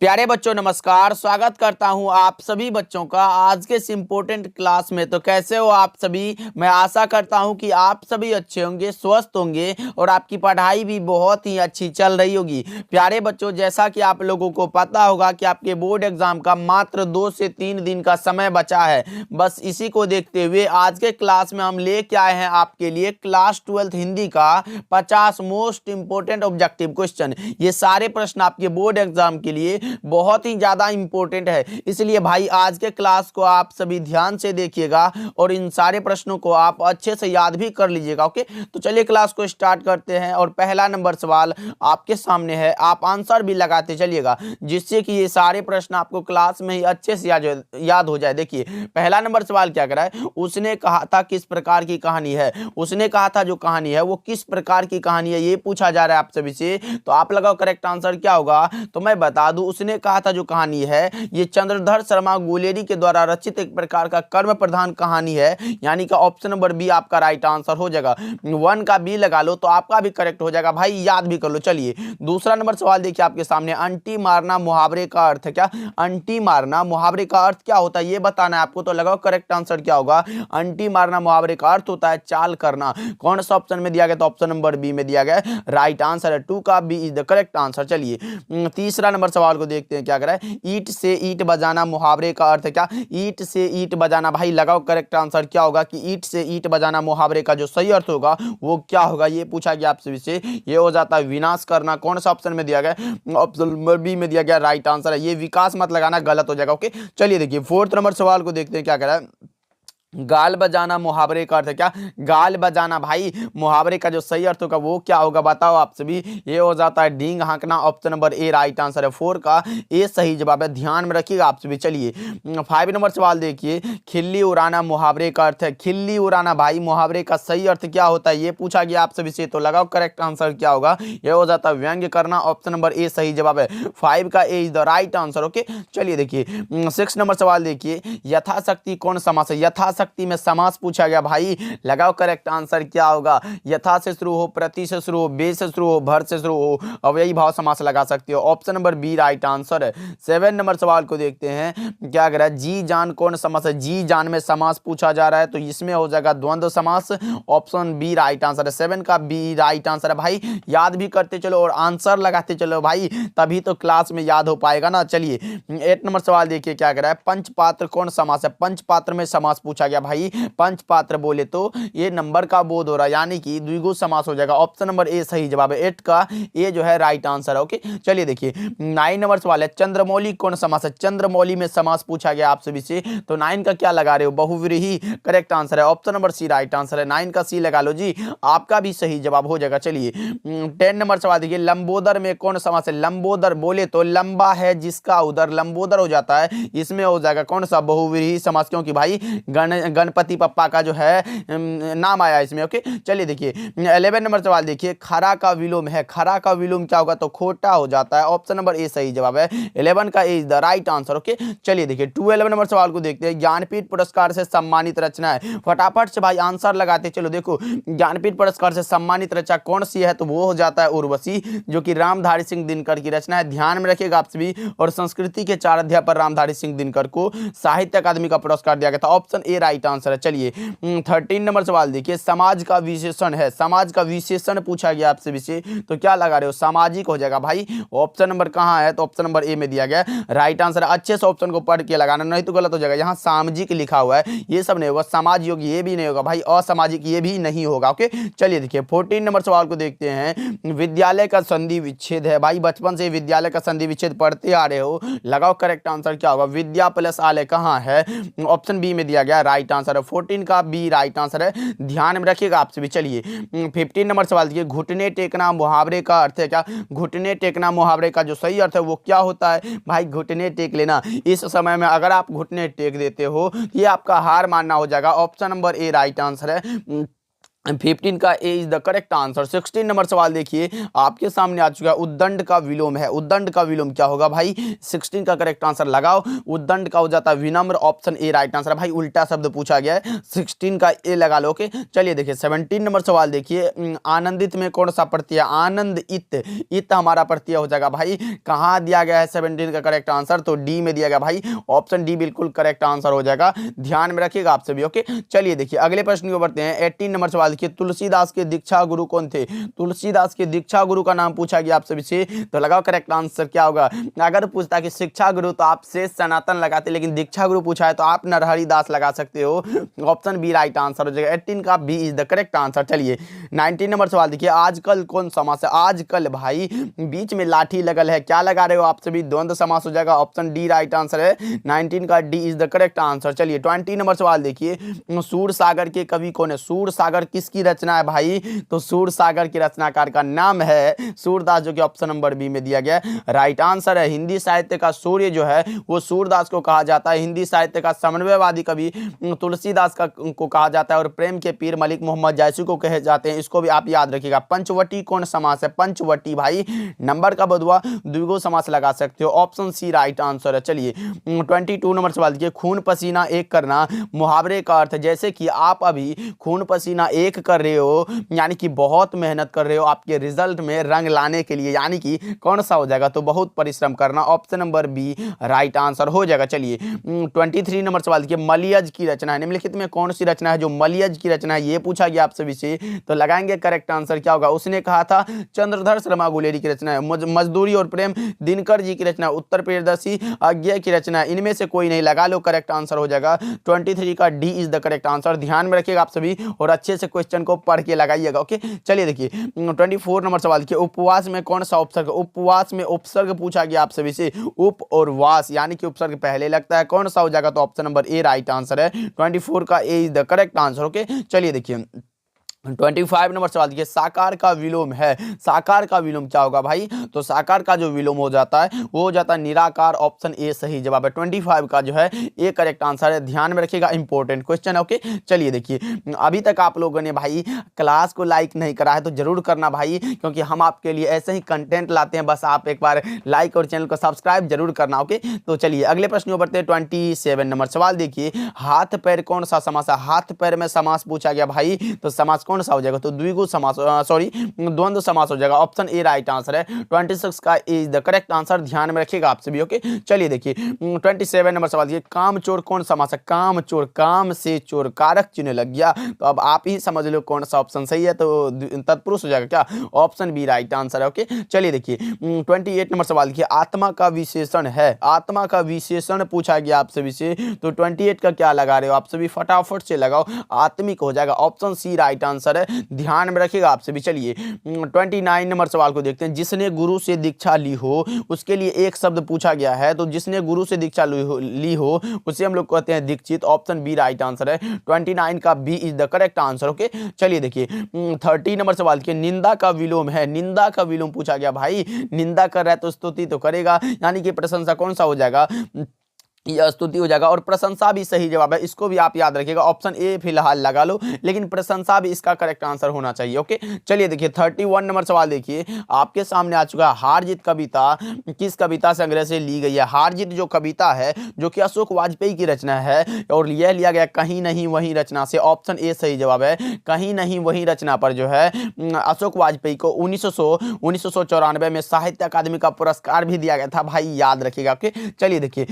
प्यारे बच्चों नमस्कार। स्वागत करता हूं आप सभी बच्चों का आज के इस इम्पोर्टेंट क्लास में। तो कैसे हो आप सभी? मैं आशा करता हूं कि आप सभी अच्छे होंगे, स्वस्थ होंगे और आपकी पढ़ाई भी बहुत ही अच्छी चल रही होगी। प्यारे बच्चों, जैसा कि आप लोगों को पता होगा कि आपके बोर्ड एग्जाम का मात्र 2 से 3 दिन का समय बचा है। बस इसी को देखते हुए आज के क्लास में हम लेके आए हैं आपके लिए क्लास 12th हिंदी का 50 मोस्ट इंपोर्टेंट ऑब्जेक्टिव क्वेश्चन। ये सारे प्रश्न आपके बोर्ड एग्जाम के लिए बहुत ही ज्यादा इंपॉर्टेंट है, इसलिए भाई आज के क्लास को आप सभी ध्यान से देखिएगा और इन सारे प्रश्नों को आप अच्छे से याद भी कर लीजिएगा। ओके, तो चलिए क्लास को स्टार्ट करते हैं। और पहला नंबर सवाल आपके सामने है, आप आंसर भी लगाते चलिएगा जिससे कि ये सारे प्रश्न आपको क्लास में ही अच्छे से याद हो जाए। देखिए पहला नंबर सवाल क्या करा है, उसने कहा था किस प्रकार की कहानी है। उसने कहा था जो कहानी है वो किस प्रकार की कहानी है, ये पूछा जा रहा है आप सभी से। तो आप लगाओ करेक्ट आंसर क्या होगा। तो मैं बता दूं, उसने कहा था जो कहानी है ये चंद्रधर शर्मा गुलेरी के द्वारा रचित एक प्रकार का कर्म प्रधान कहानी है, यानी कि ऑप्शन नंबर बी आपका राइट आंसर हो जाएगा। 1 का बी लगा लो तो आपका भी करेक्ट हो जाएगा भाई, याद भी कर लो। चलिए दूसरा नंबर सवाल देखिए आपके सामने, अंटी मारना मुहावरे का अर्थ है क्या। अंटी मारना मुहावरे का अर्थ क्या होता है ये बताना है आपको। तो लगाओ करेक्ट आंसर क्या होगा। अंटी मारना मुहावरे का अर्थ होता है चाल करना। कौन सा ऑप्शन में दिया गया? तो ऑप्शन नंबर बी में दिया गया। राइट आंसर है 2 का B is the correct answer. चलिए तीसरा नंबर सवाल को देखते हैं क्या करा है। ईंट से ईंट बजाना मुहावरे का अर्थ है क्या। ईंट से ईंट बजाना, भाई लगाओ करेक्ट आंसर क्या होगा कि ईंट से ईंट बजाना मुहावरे का जो सही अर्थ होगा वो क्या होगा, ये पूछा गया आपसे से। ये हो जाता है विनाश करना। कौन सा ऑप्शन में दिया गया? ऑप्शन नंबर बी में दिया गया। राइट आंसर है ये विकास मत लगाना, गलत हो जाएगा। ओके, चलिए देखिए फोर्थ नंबर सवाल को देखते हैं क्या करा है। गाल बजाना मुहावरे का अर्थ है क्या। गाल बजाना, भाई मुहावरे का जो सही अर्थ होगा वो क्या होगा बताओ आप सभी। ये हो जाता है डींग हाँकना। Option number A right answer है। 4 का ए सही जवाब है, ध्यान में रखिएगा आप सभी। चलिए 5 नंबर सवाल देखिए, खिल्ली उड़ाना मुहावरे का अर्थ है। खिल्ली उड़ाना, भाई मुहावरे का सही अर्थ क्या होता है ये पूछा गया आप सभी से। तो लगाओ करेक्ट आंसर क्या होगा। यह हो जाता है व्यंग्य करना। ऑप्शन नंबर ए सही जवाब है। 5 का A is the right answer. Okay, चलिए देखिए 6 नंबर सवाल देखिए, यथाशक्ति कौन समास है। यथाशक्ति में समास पूछा गया, भाई लगाओ करेक्ट आंसर क्या होगा। यथा से शुरू हो, प्रति से शुरू हो, बे से शुरू हो, भर से शुरू हो, अव्ययी भाव समास लगा सकते हो। Option number B right answer है। 7 नंबर सवाल को देखते हैं क्या कह रहा है। जी जान कौन समास है। जी जान में समास पूछा जा रहा है तो इसमें हो जाएगा द्वंद्व समास। ऑप्शन बी राइट आंसर है। 7 का बी राइट आंसर है। भाई याद भी करते चलो और आंसर लगाते चलो भाई, तभी तो क्लास में याद हो पाएगा ना। चलिए 8 नंबर सवाल देखिए क्या कह रहा है। पंचपात्र कौन समास है। पंचपात्र में समास पूछा गया, भाई पंचपात्र बोले तो ये नंबर का बोध हो रहा है, यानी कि द्विगु समास हो जाएगा। ऑप्शन नंबर ए सही जवाब है। 8 का ए जो है राइट आंसर है। ओके, चलिए देखिए 9 नंबर सवाल है, चंद्रमौली कौन समास है। चंद्रमौली में समास पूछा गया आप सभी से, तो 9 का क्या लगा रहे हो, बहुव्रीहि करेक्ट आंसर है। Option number C right answer है। 9 का सी लगा लो जी, आपका भी सही जवाब हो जाएगा। चलिए 10 नंबर सवाल देखिए, लंबोदर में कौन समास है। लंबोदर बोले तो लंबा है जिसका उदर लंबोदर हो जाता है, इसमें हो जाएगा कौन सा, बहुव्रीहि समास, क्योंकि भाई गणपति पप्पा का जो है नाम आया इसमें। ओके, चलिए देखिए 11 नंबर सवाल देखिए, खरा का विलोम है। खरा का विलोम क्या होगा, तो खोटा हो जाता है। ऑप्शन नंबर ए सही जवाब है। 11 का A is the right answer. Okay, चलिए देखिए 12 नंबर सवाल को देखते हैं, ज्ञानपीठ पुरस्कार से सम्मानित रचना है। फटाफट से भाई आंसर लगाते चलो। देखो ज्ञानपीठ पुरस्कार से सम्मानित रचना कौन सी है, तो वो हो जाता है उर्वशी, जो कि रामधारी सिंह दिनकर की रचना है। ध्यान में रखिएगा आप सभी। और संस्कृति के 4 अध्याय पर रामधारी सिंह दिनकर को साहित्य अकादमी का पुरस्कार दिया गया था। ऑप्शन ए राइट आंसर है। चलिए 13 नंबर सवाल देखिए, समाज का विशेषण है। समाज का विशेषण पूछा गया आपसे विषय, तो क्या लगा रहे हो, सामाजिक हो जाएगा भाई। ऑप्शन नंबर कहां है, तो ऑप्शन नंबर ए में दिया गया राइट आंसर। अच्छे से ऑप्शन को पढ़ के लगाना, नहीं तो गलत हो जाएगा। यहां सामाजिक लिखा हुआ है, ये सब नहीं होगा। समाज योगी ये भी नहीं होगा भाई, असामाजिक ये भी नहीं होगा। ओके, चलिए देखिए 14 नंबर सवाल को देखते हैं, विद्यालय का संधि विच्छेद है। भाई बचपन से विद्यालय का संधि विच्छेद पढ़ते आ रहे हो, लगाओ करेक्ट आंसर क्या होगा। विद्या प्लस आलय कहां है, ऑप्शन बी में दिया गया राइट आंसर है। 14 का बी राइट आंसर है, ध्यान में रखिएगा आपसे भी। चलिए 15 नंबर सवाल देखिए, घुटने टेकना मुहावरे का अर्थ है क्या। घुटने टेकना मुहावरे का जो सही अर्थ है वो क्या होता है, भाई घुटने टेक लेना। इस समय में अगर आप घुटने टेक देते हो ये आपका हार मानना हो जाएगा। Option number A right answer है। 15 का A is the correct answer. 16 नंबर सवाल देखिए आपके सामने आ चुका है, उद्दंड का विलोम है। उद्दंड का विलोम क्या होगा भाई? 16 का करेक्ट आंसर लगाओ। उद्दंड का हो जाता है विनम्र, ऑप्शन ए राइट आंसर है भाई। उल्टा शब्द पूछा गया है, 16 का ए लगा लो। ओके चलिए देखिए 17 नंबर सवाल देखिए, आनंदित में कौन सा प्रत्यय? आनंद इत, इत हमारा प्रत्यय हो जाएगा भाई। कहाँ दिया गया है 17 का करेक्ट आंसर? तो डी में दिया गया भाई, ऑप्शन डी बिल्कुल करेक्ट आंसर हो जाएगा, ध्यान में रखिएगा आप सभी। ओके चलिए देखिए अगले प्रश्न को बढ़ते हैं। 18 नंबर सवाल देखिए, तुलसीदास के दीक्षा गुरु कौन थे? तुलसीदास के दीक्षा गुरु का नाम पूछा गया आप सभी से, तो लगाओ करेक्ट आंसर क्या होगा। अगर पूछता कि शिक्षा गुरु तो आप शेष सनातन लगाते, लेकिन दीक्षा गुरु पूछा है तो आप नरहरि दास लगा सकते हो, ऑप्शन बी राइट आंसर हो जाएगा। 18 का B is the correct answer. चलिए 19 नंबर सवाल देखिए, आजकल कौन समास है? आजकल भाई बीच में लाठी लगल है, क्या लगा रहे हो आप सभी? द्वंद्व समास हो जाएगा, ऑप्शन डी राइट आंसर है। 19 का D is the correct answer. चलिए 20 नंबर सवाल देखिए, सूर सागर के कवि कौन है? सूर सागर किसकी रचना है भाई? तो सूर सागर के रचनाकार का नाम है सूरदास, जो कि ऑप्शन नंबर बी में दिया गया राइट आंसर है। हिंदी साहित्य का सूर्य जो है वो सूरदास को कहा जाता है। हिंदी साहित्य का समन्वयवादी कवि तुलसीदास को कहा जाता है, और प्रेम के पीर मलिक मोहम्मद जायसी को कहे जाते हैं। इसको भी आप याद रखिएगा। पंचवटी कौन समास है? पंचवटी भाई नंबर का बदुआ द्विगु समास लगा सकते हो, ऑप्शन सी राइट आंसर है। चलिए 22 नंबर सवाल देखिए, खून पसीना एक करना मुहावरे का अर्थ, जैसे कि आप अभी खून पसीना एक कर रहे हो, यानी कि बहुत मेहनत कर रहे हो आपके रिजल्ट में रंग लाने के लिए, यानी कि कौन सा हो जाएगा? तो बहुत परिश्रम करना, option number B right answer हो जाएगा। चलिए 23 नंबर सवाल देखिए, मलयज की रचना है, निम्नलिखित में कौन सी रचना है जो मलयज की रचना है? ये पूछा गया आप सभी से, तो लगाएंगे करेक्ट आंसर क्या होगा। उसने कहा था चंद्रधर शर्मा गुलेरी की रचना है। मजदूरी और प्रेम दिनकर जी की रचना, उत्तर प्रियदर्शी अज्ञे की रचना, इनमें से कोई नहीं, लगा लो करेक्ट आंसर हो जाएगा। 23 का D is the correct answer. ध्यान में रखिएगा आप सभी और अच्छे से क्वेश्चन को पढ़ के लगाइएगा। ओके चलिए देखिए 24 नंबर सवाल देखिए, उपवास में कौन सा उपसर्ग? उपवास में उपसर्ग पूछा गया आप सभी से, उप और वास, यानी कि उपसर्ग पहले लगता है, कौन सा हो जाएगा? तो option number A right answer है। 24 का A is the correct answer. Okay चलिए देखिए 25 नंबर सवाल देखिए, साकार का विलोम है। साकार का विलोम क्या होगा भाई? तो साकार का जो विलोम हो जाता है वो हो जाता है निराकार, ऑप्शन ए सही जवाब है। 25 का जो है ए करेक्ट आंसर है, ध्यान में रखिएगा, इंपॉर्टेंट क्वेश्चन है। ओके चलिए देखिए, अभी तक आप लोगों ने भाई क्लास को लाइक नहीं करा है तो जरूर करना भाई, क्योंकि हम आपके लिए ऐसे ही कंटेंट लाते हैं, बस आप एक बार लाइक और चैनल को सब्सक्राइब जरूर करना। ओके तो चलिए अगले प्रश्न को बढ़ते हैं। 27 नंबर सवाल देखिए, हाथ पैर कौन सा समास है? हाथ पैर में समास पूछा गया भाई, तो समास कौन सा हो जाएगा? तो द्विगु समास, सॉरी द्वंद्व समास हो जाएगा, ऑप्शन ए राइट आंसर है। 26 का A is the correct answer, ध्यान में रखिएगा आप सभी। ओके चलिए देखिए 27 नंबर सवाल देखिए, काम चोर कौन समास है? काम चोर, काम से चोर, कारक चिन्ह लग गया, तो अब आप ही समझ लो कौन सा ऑप्शन सही है, तो तत्पुरुष हो जाएगा क्या? ऑप्शन बी राइट आंसर है। ओके चलिए देखिए 28 नंबर सवाल देखिए, आत्मा का विशेषण है। आत्मा का विशेषण पूछा गया आप सभी से, तो 28 का क्या लगा रहे हो आप सभी? फटाफट से लगाओ, आत्मिक हो जाएगा, ऑप्शन सी राइट आंसर है, ध्यान में रखिएगा आप सभी। चलिए 29 नंबर सवाल को देखते हैं, जिसने गुरु से दीक्षा ली हो उसके लिए एक शब्द पूछा गया है, तो जिसने गुरु से दीक्षा ली हो उसे हम लोग कहते हैं दीक्षित, ऑप्शन बी राइट आंसर है। 29 का B is the correct answer. Okay चलिए देखिए 30 नंबर सवाल के, निंदा का विलोम है। निंदा का विलोम पूछा गया भाई, निंदा कर रहा है तो स्तुति तो करेगा, यानी कि प्रशंसा कौन सा हो जाएगा? यह स्तुति हो जाएगा, और प्रशंसा भी सही जवाब है, इसको भी आप याद रखिएगा, ऑप्शन ए फिलहाल लगा लो, लेकिन प्रशंसा भी इसका करेक्ट आंसर होना चाहिए। ओके चलिए देखिए 31 नंबर सवाल देखिए, आपके सामने आ चुका है, हार जीत कविता किस कविता संग्रह से ली गई है? हार जीत जो कविता है जो कि अशोक वाजपेयी की रचना है, और यह लिया गया कहीं नहीं वहीं रचना से, ऑप्शन ए सही जवाब है। कहीं नहीं वहीं रचना पर जो है अशोक वाजपेयी को 1994 में साहित्य अकादमी का पुरस्कार भी दिया गया था भाई, याद रखिएगा। ओके चलिए देखिए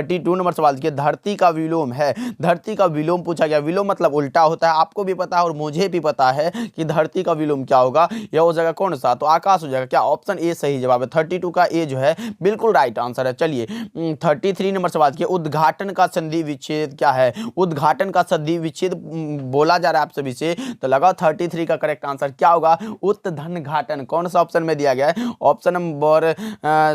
32 नंबर सवाल देखिए, धरती का विलोम है। धरती का विलोम पूछा गया, विलोम मतलब उल्टा होता है, आपको भी पता है और मुझे भी पता है कि धरती का विलोम क्या होगा, यह हो जाएगा कौन सा? तो आकाश हो जाएगा क्या? ऑप्शन ए सही जवाब है। 32 का ए जो है बिल्कुल राइट आंसर है। चलिए 33 नंबर सवाल देखिए, उद्घाटन का संधि विच्छेद क्या है? उद्घाटन का संधि विच्छेद बोला जा रहा है आप सभी से, तो लगाओ 33 का करेक्ट आंसर क्या होगा? उत्धन घाटन, कौन सा ऑप्शन में दिया गया है? ऑप्शन नंबर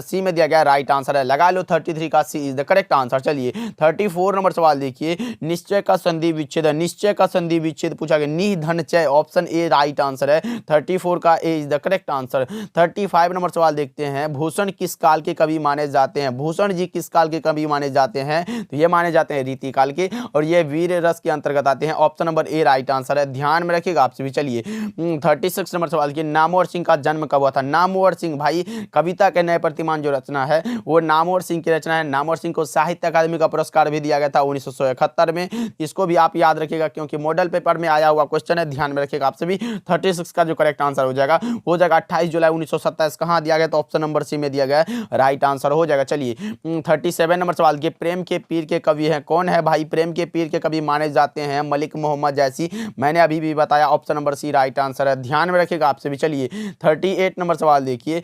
सी में दिया गया, राइट आंसर है, लगा लो 33 का C is the correct answer. चलिए 34 नंबर सवाल देखिए, निश्चय का संधि विच्छेद, निश्चय का संधि विच्छेद पूछा गया, निधनचय, ऑप्शन ए राइट आंसर है। 34 का A is the correct answer. 35 नंबर सवाल देखते हैं, भूषण किस काल के कवि माने जाते हैं? भूषण जी किस काल के कवि माने जाते हैं? तो ये माने जाते हैं रीति काल के, और ये वीर रस के अंतर्गत आते हैं। Option number A right answer है, ध्यान में रखिएगा आपसे भी। चलिए 36 नंबर सवाल की, नामवर सिंह का जन्म कब हुआ था? नामवर सिंह भाई कविता के नए प्रतिमान जो रचना है वो नामवर सिंह की रचना है। नामवर सिंह को साहित्य अकादमी का पुरस्कार भी दिया गया था 1971 में। इसको भी आप याद रखिएगा क्योंकि मॉडल पेपर में आया हुआ क्वेश्चन है, ध्यान में रखिएगा आप सभी। 36 का जो करेक्ट आंसर हो जाएगा 28 जुलाई 1927। कहां दिया गया? तो ऑप्शन नंबर सी में दिया गया है, राइट आंसर हो जाएगा। चलिए 37 नंबर सवाल के, प्रेम के पीर के कवि हैं? कौन है भाई प्रेम के पीर के कवि माने जाते हैं? मलिक मोहम्मद जैसी, मैंने अभी भी बताया, option number C right answer है, ध्यान में रखिएगा आपसे भी। चलिए 38 नंबर सवाल देखिए,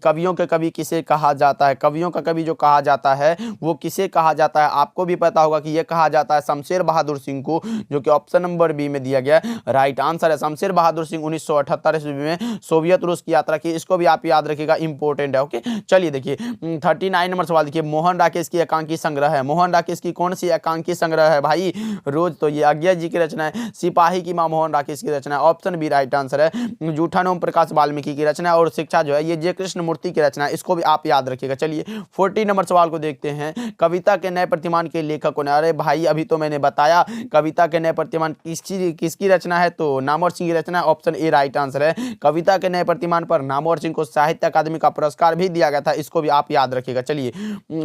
कवियों के कवि किसे कहा जाता है? कवियों का कवि जो कहा जाता है वो किसे कहा जाता है? आपको भी पता होगा कि यह कहा जाता है शमशेर बहादुर सिंह को, जो कि ऑप्शन नंबर बी में दिया गया, राइट आंसर है। शमशेर बहादुर सिंह 1978 ईस्वी में सोवियत रूस की यात्रा की, इसको भी आप याद रखिएगा, इंपॉर्टेंट है। ओके चलिए देखिए 39 नंबर सवाल देखिए, मोहन राकेश की एकांकी संग्रह है? मोहन राकेश की कौन सी एकांकी संग्रह है भाई? रोज, तो ये अज्ञा जी की रचना है। सिपाही की मां मोहन राकेश की रचना है, ऑप्शन बी राइट आंसर है। जूठन ओम प्रकाश वाल्मीकि की रचना है, और शिक्षा जो है ये जय कृष्ण मूर्ति की रचना है, इसको भी आप याद रखिएगा। चलिए 40 नंबर सवाल को देखते हैं, कविता के नए प्रतिमान के लेखक कौन है? अरे भाई अभी तो मैंने बताया कविता के नए प्रतिमान किसकी रचना है, तो नामवर सिंह की रचना है, ऑप्शन ए राइट आंसर है। कविता के नए प्रतिमान पर नामवर सिंह को साहित्य अकादमी का पुरस्कार भी दिया गया था, इसको भी आप याद रखिएगा। चलिए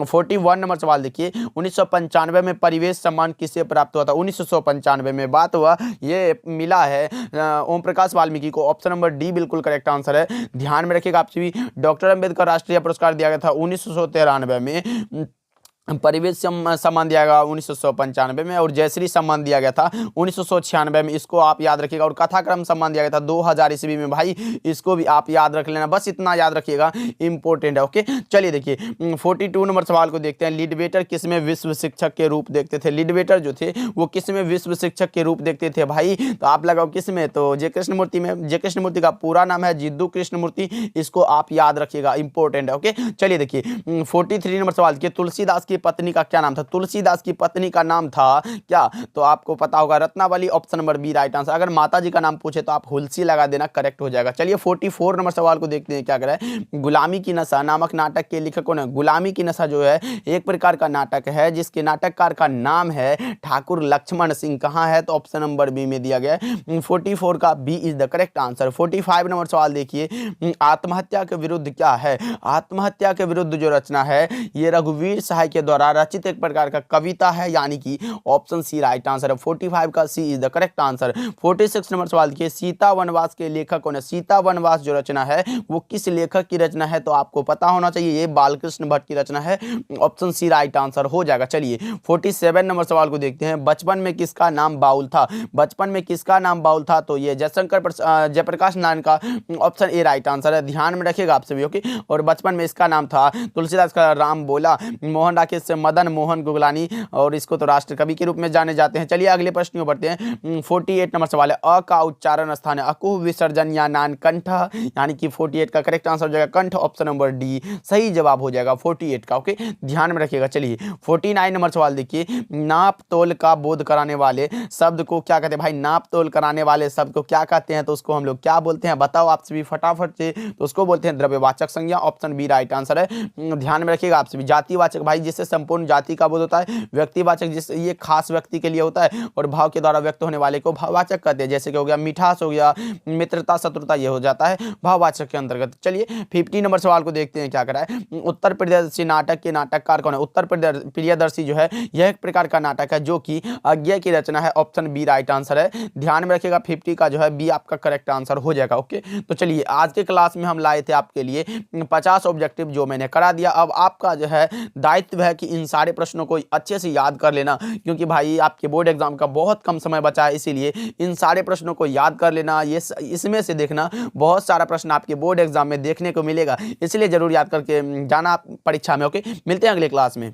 41 नंबर सवाल देखिए, 1995 में परिवेश सम्मान किसे प्राप्त हुआ था? 1995 में बात हुआ, ये मिला है ओम प्रकाश वाल्मीकि को, ऑप्शन नंबर डी बिल्कुल करेक्ट आंसर है, ध्यान में रखिएगा आप सभी। डॉक्टर अंबेडकर राष्ट्रीय पुरस्कार दिया गया था 1993 में, परिवेश सम्मान दिया गया 1995 में, और जयश्री सम्मान दिया गया था 1996 में, इसको आप याद रखिएगा। और कथाक्रम सम्मान दिया गया था 2000 ईस्वी में, भाई इसको भी आप याद रख लेना, बस इतना याद रखिएगा, इंपॉर्टेंट है। ओके चलिए देखिए 42 नंबर सवाल को देखते हैं, लिडवेटर किसमें विश्व शिक्षक के रूप देखते थे? लिडवेटर जो थे वो किसमें विश्व शिक्षक के रूप देखते थे भाई? तो आप लगाओ किसमें, तो जय कृष्ण मूर्ति में। जय कृष्ण मूर्ति का पूरा नाम है जिद्दू कृष्ण मूर्ति, इसको आप याद रखिएगा, इंपॉर्टेंट है। ओके चलिए देखिए 43 नंबर सवाल के, तुलसीदास की पत्नी का क्या नाम था? तुलसीदास की पत्नी का नाम था क्या? तो आपको पता होगा Ratnavali, option number B right answer. अगर माता जी का नाम पूछे तो आप हुलसी लगा देना, करेक्ट हो जाएगा। चलिए 44 नंबर सवाल को देखते हैं क्या कर रहा है। गुलामी की नशा नामक नाटक के लेखक कौन है? गुलामी की नशा जो है एक प्रकार का नाटक है जिसके नाटककार का नाम है ठाकुर लक्ष्मण सिंह। कहां है? तो ऑप्शन नंबर बी में दिया गया है, 44 का B is the correct answer. 45 नंबर सवाल देखिए, आत्महत्या के विरुद्ध क्या है? आत्महत्या के विरुद्ध जो रचना है ये रघुवीर सहाय के द्वारा रचित एक प्रकार का कविता है, यानी कि ऑप्शन सी राइट आंसर है। 45 का C is the correct answer. 46 नंबर सवाल देखिए, सीता वनवास के लेखक कौन है? सीता वनवास जो रचना है वो किस लेखक की रचना है? तो आपको पता होना चाहिए, ये बालकृष्ण भट्ट की रचना है, ऑप्शन सी राइट आंसर हो जाएगा। चलिए 47 नंबर सवाल को देखते हैं, बचपन में किसका नाम बाउल था? बचपन में किसका नाम बाउल था? तो ये जयप्रकाश नारायण का, ऑप्शन ए राइट आंसर है, ध्यान में रखिएगा आप सभी। ओके और बचपन में इसका नाम था तुलसीदास का राम बोला, मोहन राकेश से मदन मोहन गुगलानी, और इसको तो राष्ट्र कवि के रूप में जाने जाते हैं। चलिए अगले प्रश्न में बढ़ते हैं। 48 नंबर सवाल है, अ का उच्चारण स्थान है अकुह विसर्जन या नान कंठ, यानी कि 48 का करेक्ट आंसर हो जाएगा कंठ, ऑप्शन नंबर डी सही जवाब हो जाएगा 48 का। ओके ध्यान में रखिएगा। चलिए 49 नंबर सवाल देखिए, नाप तोल का बोध कराने वाले शब्द को क्या कहते हैं भाई? नाप तोल कराने वाले शब्द को क्या कहते हैं? तो उसको हम लोग क्या बोलते हैं बताओ आप सभी फटाफट से। तो उसको बोलते हैं द्रव्यवाचक संज्ञा, ऑप्शन बी राइट आंसर है, ध्यान में रखिएगा आप सभी। जातिवाचक भाई जिससे संपूर्ण जाति का बोध होता है, व्यक्तिवाचक जिससे ये खास व्यक्ति के लिए होता है, और भाव के द्वारा व्यक्त होने वाले को भाववाचक कहते हैं, जैसे कि हो गया मिठास, हो गया मित्रता, शत्रुता, ये हो जाता है भाववाचक के अंतर्गत। चलिए 50 नंबर सवाल को देखते हैं क्या करा है। उत्तर प्रियदर्शी नाटक के नाटककार कौन है? उत्तर प्रियदर्शी जो है यह एक प्रकार का नाटक है जो कि अज्ञा की रचना है, ऑप्शन बी राइट आंसर है, ध्यान में रखिएगा। 50 का जो है बी आपका करेक्ट आंसर हो जाएगा। ओके तो चलिए आज के क्लास में हम लाए थे आपके लिए 50 ऑब्जेक्टिव जो मैंने करा दिया। अब आपका जो है दायित्व है कि इन सारे प्रश्नों को अच्छे से याद कर लेना, क्योंकि भाई आपके बोर्ड एग्जाम का बहुत कम समय बचा है, इसीलिए इन सारे प्रश्नों को याद कर लेना। ये इसमें से देखना बहुत सारा प्रश्न आपके बोर्ड एग्जाम में देखने को मिलेगा, इसलिए जरूर याद करके जाना परीक्षा में। ओके मिलते हैं अगले क्लास में।